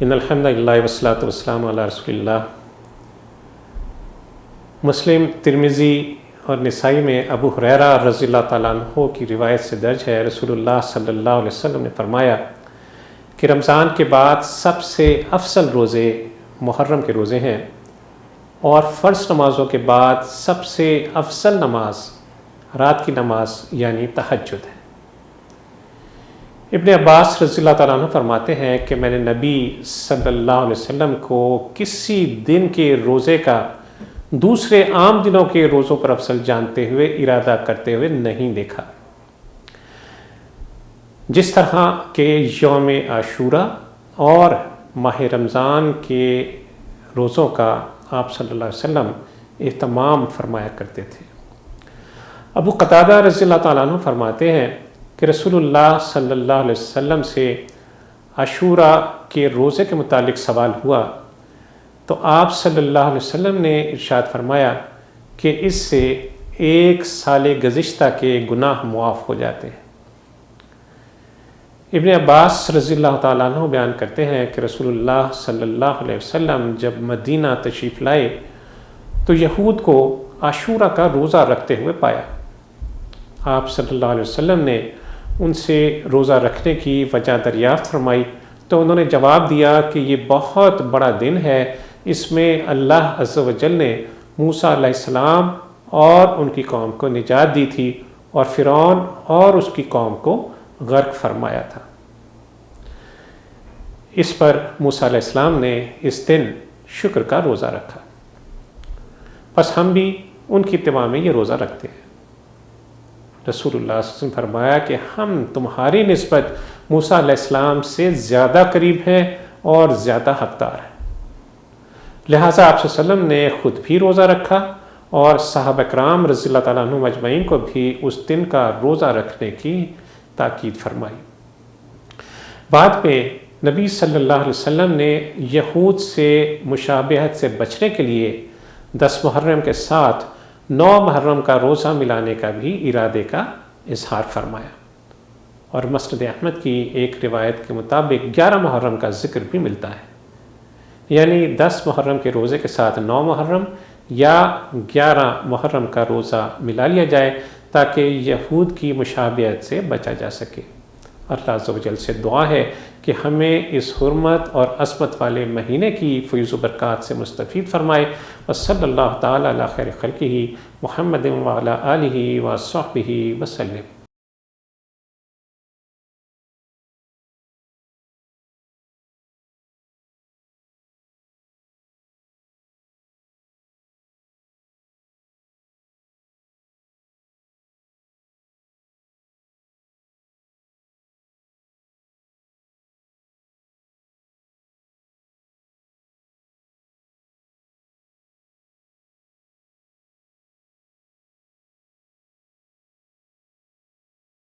ان الحمد للہ والصلاۃ والسلام علی رسول اللہ۔ مسلم، ترمذی اور نسائی میں ابو ہریرہ رضی اللہ تعالیٰ عنہ کی روایت سے درج ہے، رسول اللہ صلی اللہ علیہ وسلم نے فرمایا کہ رمضان کے بعد سب سے افضل روزے محرم کے روزے ہیں، اور فرض نمازوں کے بعد سب سے افضل نماز رات کی نماز یعنی تہجد ہے۔ ابن عباس رضی اللہ تعالیٰ عنہ فرماتے ہیں کہ میں نے نبی صلی اللہ علیہ وسلم کو کسی دن کے روزے کا دوسرے عام دنوں کے روزوں پر افضل جانتے ہوئے ارادہ کرتے ہوئے نہیں دیکھا، جس طرح کہ یوم عاشوراء اور ماہ رمضان کے روزوں کا آپ صلی اللہ علیہ وسلم اہتمام فرمایا کرتے تھے۔ ابو قتادہ رضی اللہ تعالیٰ عنہ فرماتے ہیں کہ رسول اللہ صلی اللہ علیہ وسلم سے عاشوراء کے روزے کے متعلق سوال ہوا تو آپ صلی اللہ علیہ وسلم نے ارشاد فرمایا کہ اس سے ایک سال گزشتہ کے گناہ معاف ہو جاتے ہیں۔ ابن عباس رضی اللہ تعالیٰ عنہ بیان کرتے ہیں کہ رسول اللہ صلی اللہ علیہ وسلم جب مدینہ تشریف لائے تو یہود کو عاشوراء کا روزہ رکھتے ہوئے پایا۔ آپ صلی اللہ علیہ وسلم نے ان سے روزہ رکھنے کی وجہ دریافت فرمائی تو انہوں نے جواب دیا کہ یہ بہت بڑا دن ہے، اس میں اللہ عز و جل نے موسیٰ علیہ السلام اور ان کی قوم کو نجات دی تھی، اور فرعون اور اس کی قوم کو غرق فرمایا تھا۔ اس پر موسیٰ علیہ السلام نے اس دن شکر کا روزہ رکھا، بس ہم بھی ان کی اتباع میں یہ روزہ رکھتے ہیں۔ رسول اللہ صلی اللہ علیہ وسلم فرمایا کہ ہم تمہاری نسبت موسیٰ علیہ السلام سے زیادہ قریب ہیں اور زیادہ حقدار ہیں، لہٰذا آپ صلی اللہ علیہ وسلم نے خود بھی روزہ رکھا اور صحابہ کرام رضی اللہ تعالیٰ عنہ مجمعین کو بھی اس دن کا روزہ رکھنے کی تاکید فرمائی۔ بعد میں نبی صلی اللہ علیہ وسلم نے یہود سے مشابہت سے بچنے کے لیے 10 محرم کے ساتھ 9 محرم کا روزہ ملانے کا بھی ارادے کا اظہار فرمایا، اور مسند احمد کی ایک روایت کے مطابق 11 محرم کا ذکر بھی ملتا ہے، یعنی 10 محرم کے روزے کے ساتھ 9 محرم یا 11 محرم کا روزہ ملا لیا جائے تاکہ یہود کی مشابہت سے بچا جا سکے۔ اللہ عز و جل سے دعا ہے کہ ہمیں اس حرمت اور عظمت والے مہینے کی فیض و برکات سے مستفید فرمائے۔ وصلی اللہ تعالی علی خیر خلقہ محمد وعلی آلہ وصحبہ وسلم۔